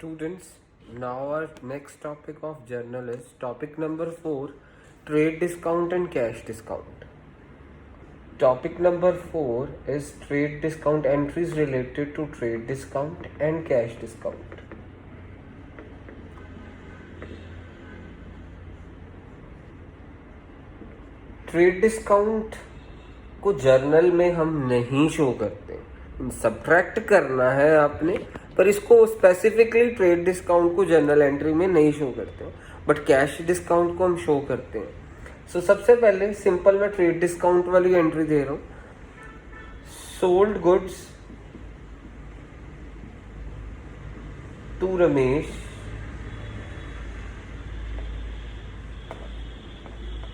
Students, now our next topic of journal is topic number 4, trade discount and cash discount. Topic number 4 is trade discount, entries related to trade discount and cash discount. Trade discount को journal में हम नहीं show करते, subtract करना है आपने, पर इसको स्पेसिफिकली ट्रेड डिस्काउंट को जर्नल एंट्री में नहीं शो करते, बट कैश डिस्काउंट को हम शो करते हैं. सो सबसे पहले सिंपल मैं ट्रेड डिस्काउंट वाली एंट्री दे रहा हूँ. Sold goods to Ramesh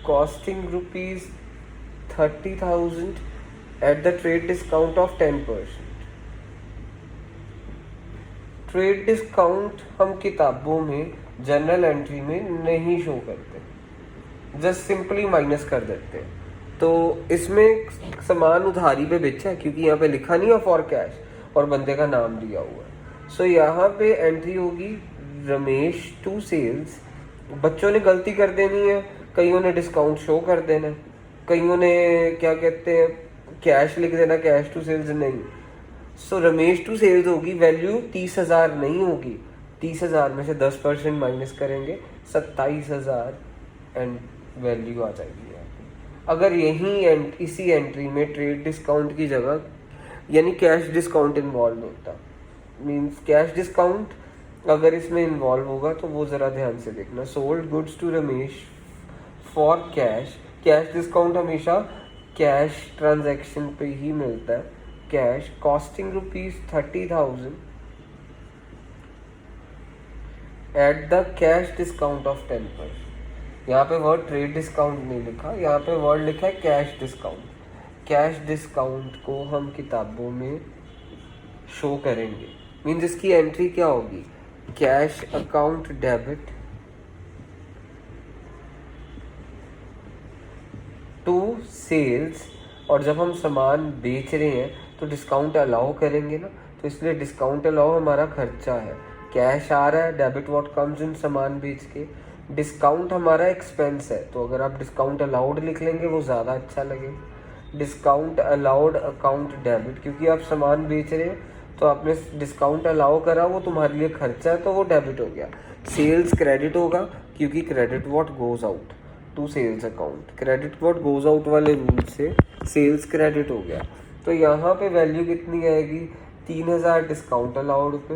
costing rupees 30,000 at the trade discount of 10%. Trade discount हम किताबों में जर्नल एंट्री में नहीं शो करते, जस्ट सिंपली माइनस कर देते हैं. तो इसमें सामान उधारी पे बेचा है क्योंकि यहाँ पे लिखा नहीं है फॉर कैश और बंदे का नाम दिया हुआ है. सो यहाँ पे एंट्री होगी रमेश टू सेल्स. बच्चों ने गलती कर देनी है, कईयों ने डिस्काउंट शो कर देना, कईयों ने क्या कहते हैं कैश लिख देना, कैश टू सेल्स नहीं. सो रमेश टू सेल्स होगी, वैल्यू 30,000 नहीं होगी. 30,000 में से 10% माइनस करेंगे, 27,000 एंड वैल्यू आ जाएगी. अगर इसी एंट्री में ट्रेड डिस्काउंट की जगह यानी कैश डिस्काउंट इन्वॉल्व होता, मीन्स कैश डिस्काउंट अगर इसमें इन्वॉल्व होगा तो वो ज़रा ध्यान से देखना. Sold goods to Ramesh for cash. Cash discount हमेशा कैश ट्रांजैक्शन पे ही मिलता है. Cash costing rupees 30,000 at the cash discount of 10%. यहाँ पे वर्ड ट्रेड डिस्काउंट नहीं लिखा, यहाँ पे वर्ड लिखा है कैश डिस्काउंट. कैश डिस्काउंट को हम किताबों में शो करेंगे, मीन्स इसकी एंट्री क्या होगी, cash account debit to sales. और जब हम सामान बेच रहे हैं तो डिस्काउंट अलाउ करेंगे ना, तो इसलिए डिस्काउंट अलाउ हमारा खर्चा है. कैश आ रहा है, डेबिट व्हाट कम्स इन सामान बेच के. डिस्काउंट हमारा एक्सपेंस है, तो अगर आप डिस्काउंट अलाउड लिख लेंगे वो ज़्यादा अच्छा लगेगा. डिस्काउंट अलाउड अकाउंट डेबिट, क्योंकि आप सामान बेच रहे हैं तो आपने डिस्काउंट अलाउ करा, वो तुम्हारे लिए खर्चा है तो वो डेबिट हो गया. सेल्स क्रेडिट होगा क्योंकि credit what goes out to sales account. Credit what goes out वाले रूल से सेल्स क्रेडिट हो गया. तो यहाँ पे वैल्यू कितनी आएगी, 3,000 डिस्काउंट अलाउड पे,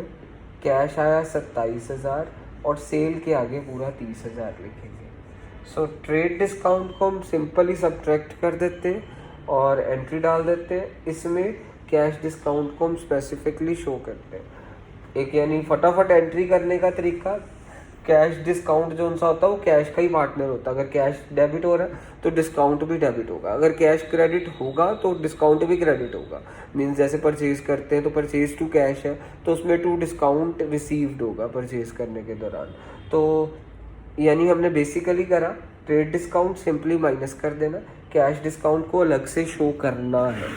कैश आया 27,000 और सेल के आगे पूरा 30,000 लिखेंगे. सो ट्रेड डिस्काउंट को हम सिंपली सब्ट्रैक्ट कर देते हैं और एंट्री डाल देते हैं. इसमें कैश डिस्काउंट को हम स्पेसिफिकली शो करते हैं. एक यानी फटाफट एंट्री करने का तरीका, कैश डिस्काउंट जो उनसा होता है वो कैश का ही पार्टनर होता है. अगर कैश डेबिट हो रहा है तो डिस्काउंट भी डेबिट होगा, अगर कैश क्रेडिट होगा तो डिस्काउंट भी क्रेडिट होगा. मीन्स जैसे परचेज करते हैं तो परचेज टू कैश है तो उसमें टू डिस्काउंट रिसीव्ड होगा परचेज करने के दौरान. तो यानी हमने बेसिकली करा ट्रेड डिस्काउंट सिंपली माइनस कर देना, कैश डिस्काउंट को अलग से शो करना है.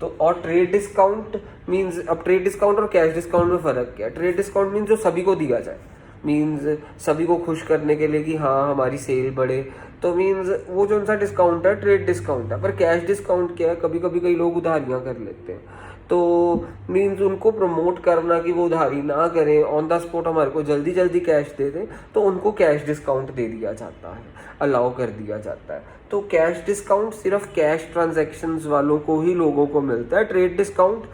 तो और ट्रेड डिस्काउंट मीन्स, अब ट्रेड डिस्काउंट और कैश डिस्काउंट में फ़र्क क्या है. ट्रेड डिस्काउंट मीन्स जो सभी को दिया जाए, मीन्स सभी को खुश करने के लिए कि हाँ हमारी सेल बढ़े, तो मीन्स वो जो उनका डिस्काउंट है ट्रेड डिस्काउंट है. पर कैश डिस्काउंट क्या है, कभी कभी कई लोग उधारियाँ कर लेते हैं, तो मीन्स उनको प्रमोट करना कि वो उधारी ना करें, ऑन द स्पॉट हमारे को जल्दी जल्दी कैश दे दें, तो उनको कैश डिस्काउंट दे दिया जाता है, अलाउ कर दिया जाता है. तो कैश डिस्काउंट सिर्फ कैश ट्रांजैक्शंस वालों को ही लोगों को मिलता है. ट्रेड डिस्काउंट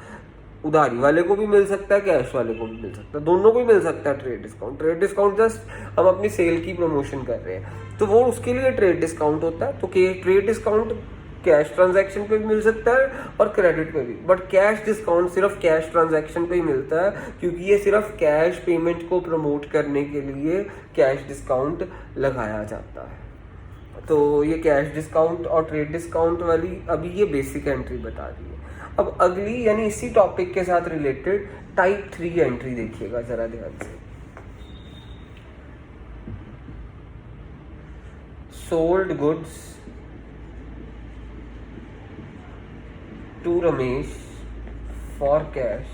उधारी वाले को भी मिल सकता है, कैश वाले को भी मिल सकता है, दोनों को ही मिल सकता है trade discount. Trade discount just हम अपनी सेल की प्रमोशन कर रहे हैं तो वो उसके लिए ट्रेड डिस्काउंट होता है. तो ट्रेड डिस्काउंट कैश ट्रांजैक्शन पे भी मिल सकता है और क्रेडिट पे भी, बट कैश डिस्काउंट सिर्फ कैश ट्रांजैक्शन पे ही मिलता है क्योंकि ये सिर्फ कैश पेमेंट को प्रमोट करने के लिए कैश डिस्काउंट लगाया जाता है. तो ये कैश डिस्काउंट और ट्रेड डिस्काउंट वाली अभी ये बेसिक एंट्री बता दी है. अब अगली यानी इसी टॉपिक के साथ रिलेटेड टाइप 3 एंट्री देखिएगा जरा ध्यान से. Sold goods to Ramesh for cash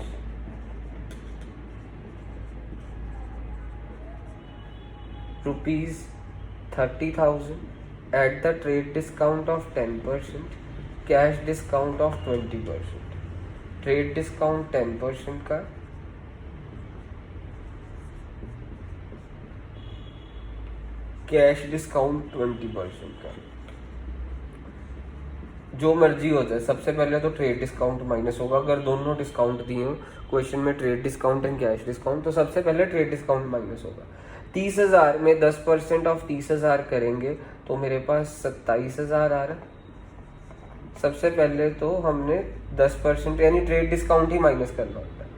₹30,000 at the trade discount of 10%, cash discount of 20%. Trade discount 10% का, कैश डिस्काउंट 20% का, जो मर्जी हो जाए। सबसे पहले तो ट्रेड डिस्काउंट माइनस होगा। अगर दोनों डिस्काउंट दिए हो क्वेश्चन में, trade discount and cash discount, तो सबसे पहले ट्रेड डिस्काउंट माइनस होगा। 30,000 में 10% ऑफ 30,000 करेंगे तो मेरे पास 27,000 आ रहा है। सबसे पहले तो हमने 10% यानी ट्रेड डिस्काउंट ही माइनस करना होता है।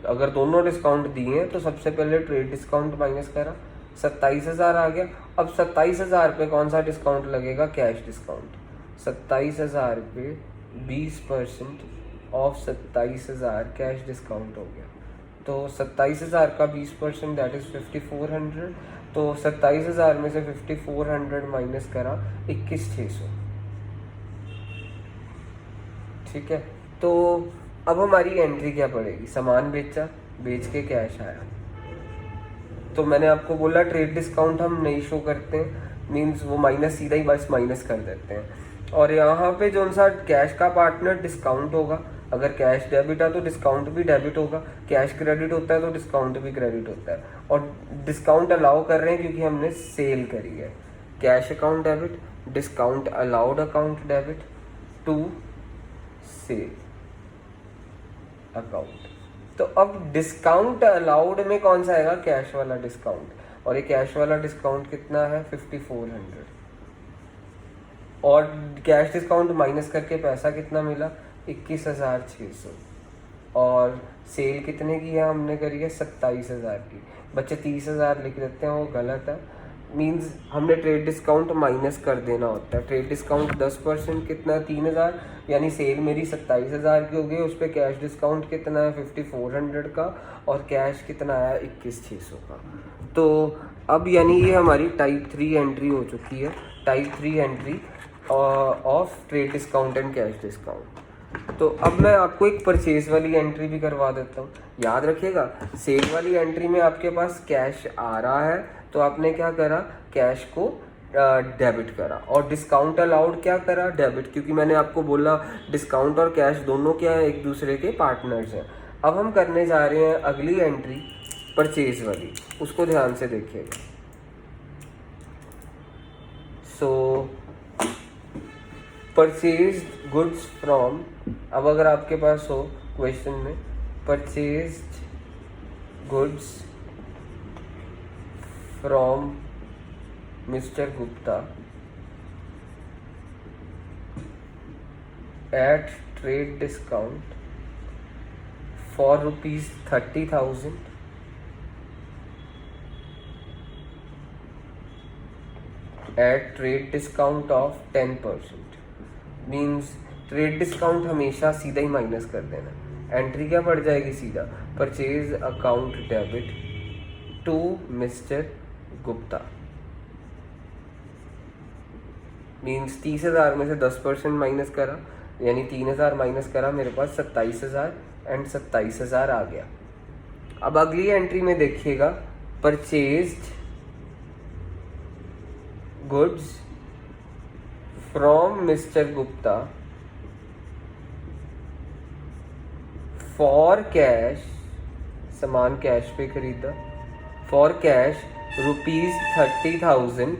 अगर दोनों डिस्काउंट दिए हैं तो सबसे पहले ट्रेड डिस्काउंट माइनस करा, 27,000 आ गया। अब 27,000 पे कौन सा डिस्काउंट लगेगा? Cash discount. 27,000 पे 20% ऑफ 27,000 कैश डिस्काउंट हो गया। तो 27,000 का 20% दैट इज 5400। तो 27,000 में से 5400 माइनस करा 21,600। ठीक है, तो अब हमारी एंट्री क्या पड़ेगी? सामान बेचा, बेच के कैश आया। तो मैंने आपको बोला ट्रेड डिस्काउंट हम नहीं शो करते हैं, मीन्स वो माइनस सीधा ही बस माइनस कर देते हैं। और यहाँ पे जो सा कैश का पार्टनर डिस्काउंट होगा, अगर कैश डेबिट है तो डिस्काउंट भी डेबिट होगा, कैश क्रेडिट होता है तो डिस्काउंट भी क्रेडिट होता है। और डिस्काउंट अलाउ कर रहे हैं क्योंकि हमने सेल करी है। Cash account debit, discount allowed account debit to sale account. तो अब डिस्काउंट अलाउड में कौन सा आएगा? कैश वाला डिस्काउंट। और ये कैश वाला डिस्काउंट कितना है? 5400। और कैश डिस्काउंट माइनस करके पैसा कितना मिला? 21,600। और सेल कितने की है हमने करी है? 27,000 की। बच्चे 30,000 लिख देते हैं, वो गलत है। मींस हमने ट्रेड डिस्काउंट माइनस कर देना होता है। ट्रेड डिस्काउंट 10% कितना है? 3,000, यानी सेल मेरी 27,000 की हो गई। उस पर कैश डिस्काउंट कितना है? 5400 का। और कैश कितना आया? 21,600 का। तो अब यानी ये हमारी टाइप 3 एंट्री हो चुकी है। Type 3 entry of trade discount and cash discount. तो अब मैं आपको एक परचेज वाली एंट्री भी करवा देता हूँ। याद रखिएगा, सेल वाली एंट्री में आपके पास कैश आ रहा है तो आपने क्या करा? कैश को डेबिट करा। और डिस्काउंट अलाउड क्या करा? डेबिट, क्योंकि मैंने आपको बोला डिस्काउंट और कैश दोनों क्या है? एक दूसरे के पार्टनर्स हैं। अब हम करने जा रहे हैं अगली एंट्री परचेज वाली, उसको ध्यान से देखिएगा। सो परचेज्ड गुड्स फ्रॉम, अब अगर आपके पास हो क्वेश्चन में purchased goods from mister Gupta at trade discount for ₹30,000 at trade discount of 10%। Means trade discount हमेशा सीधा ही माइनस कर देना। एंट्री क्या पड़ जाएगी? सीधा purchase account debit to mister Gupta. Means 30,000 में से 10% माइनस करा, यानी 3,000 माइनस करा, मेरे पास 27,000 एंड 27,000 आ गया। अब अगली एंट्री में देखिएगा, purchased goods from mister Gupta for cash, सामान कैश पे खरीदा, for cash ₹30,000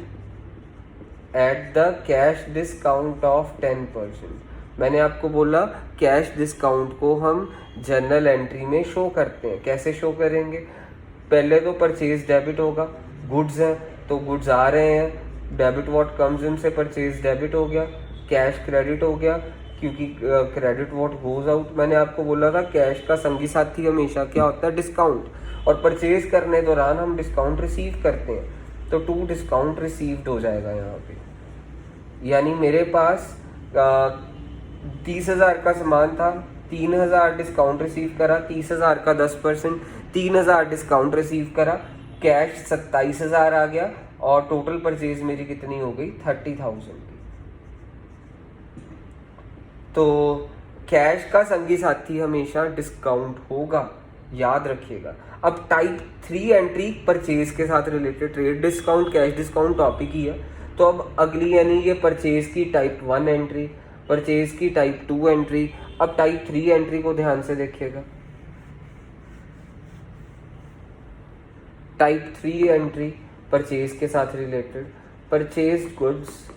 at the cash discount of 10%। मैंने आपको बोला कैश डिस्काउंट को हम जर्नल एंट्री में शो करते हैं। कैसे शो करेंगे? पहले तो परचेज डेबिट होगा, गुड्स हैं तो गुड्स आ रहे हैं, डेबिट व्हाट कम्स इन से परचेज डेबिट हो गया, कैश क्रेडिट हो गया क्योंकि क्रेडिट व्हाट गोज आउट। मैंने आपको बोला था कैश का संगी साथी हमेशा क्या होता है? डिस्काउंट। और परचेज करने दौरान हम डिस्काउंट रिसीव करते हैं, तो टू डिस्काउंट रिसीव्ड हो जाएगा यहाँ पे। यानी मेरे पास 30,000 का सामान था, 3,000 डिस्काउंट रिसीव करा, 30,000 का 10%, 3,000 डिस्काउंट रिसीव करा, कैश 27,000 आ गया और टोटल परचेज मेरी कितनी हो गई? 30,000 की। तो कैश का संगी साथी हमेशा डिस्काउंट होगा, याद रखिएगा। अब टाइप 3 एंट्री परचेज के साथ related, trade discount cash discount topic ही है। तो अब अगली यानी ये परचेज की टाइप 1 एंट्री, परचेज की टाइप 2 एंट्री। अब टाइप 3 एंट्री को ध्यान से देखिएगा। टाइप 3 एंट्री परचेज के साथ रिलेटेड, परचेज गुड्स,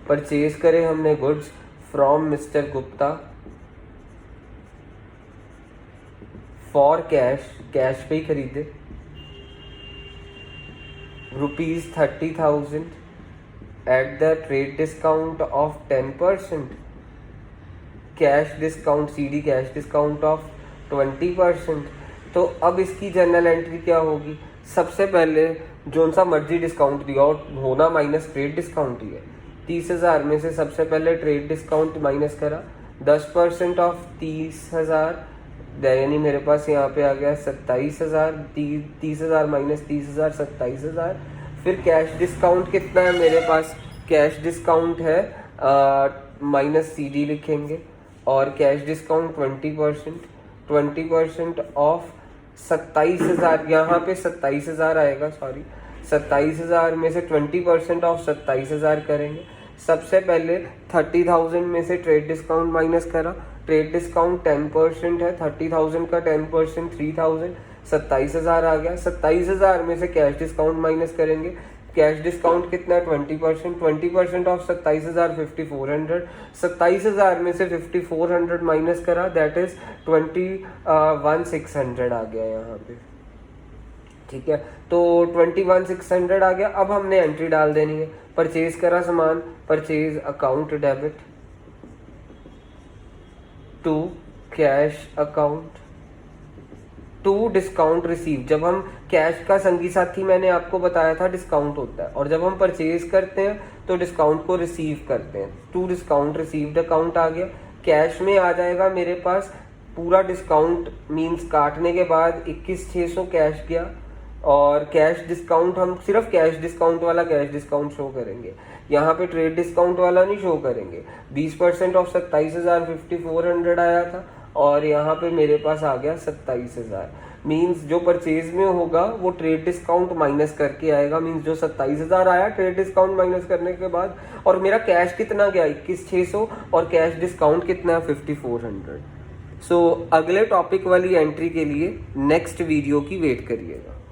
परचेज करे हमने goods from mister Gupta for cash, cash पे ही खरीदे, ₹30,000 at the trade discount of 10%, cash discount CD cash discount of 20%। तो अब इसकी जनरल एंट्री क्या होगी? सबसे पहले जो सा मर्जी डिस्काउंट दिया और होना माइनस ट्रेड डिस्काउंट ही है। 30,000 में से सबसे पहले ट्रेड डिस्काउंट माइनस करा, 10% ऑफ 30,000, यानी मेरे पास यहाँ पे आ गया 27,000, 30,000 माइनस 30,000 27,000। फिर कैश डिस्काउंट कितना है मेरे पास? कैश डिस्काउंट है माइनस CD लिखेंगे, और कैश डिस्काउंट 20% ऑफ 27,000, यहाँ पे 27,000 आएगा, सॉरी 27,000 में से 20% ऑफ 27,000 करेंगे। सबसे पहले 30,000 में से ट्रेड डिस्काउंट माइनस करा, ट्रेड डिस्काउंट 10% है, 30,000 का 10% 3,000, 27,000 आ गया। 27,000 में से कैश डिस्काउंट माइनस करेंगे, कैश डिस्काउंट कितना है? 20% ऑफ 27,000 5,400, 27,000 में से 5,400 माइनस करा, दैट इज 21,600 आ गया यहाँ पे। ठीक है, तो 21,600 आ गया। अब हमने एंट्री डाल देनी है, परचेज करा सामान, purchase account debit to cash account to discount receive. जब हम कैश का संगी साथी मैंने आपको बताया था डिस्काउंट होता है, और जब हम परचेज करते हैं तो डिस्काउंट को रिसीव करते हैं। टू डिस्काउंट रिसीव्ड अकाउंट आ गया। कैश में आ जाएगा मेरे पास पूरा डिस्काउंट, मींस काटने के बाद 21,600 कैश गया, और कैश डिस्काउंट हम सिर्फ कैश डिस्काउंट वाला कैश डिस्काउंट शो करेंगे, यहाँ पे ट्रेड डिस्काउंट वाला नहीं शो करेंगे। 20% ऑफ 27,000 5,400 आया था, और यहाँ पे मेरे पास आ गया 27,000। मींस जो परचेज में होगा वो ट्रेड डिस्काउंट माइनस करके आएगा, मींस जो 27,000 आया ट्रेड डिस्काउंट माइनस करने के बाद, और मेरा कैश कितना गया 21,600, और कैश डिस्काउंट कितना है 5,400। सो अगले टॉपिक वाली एंट्री के लिए नेक्स्ट वीडियो की वेट करिएगा।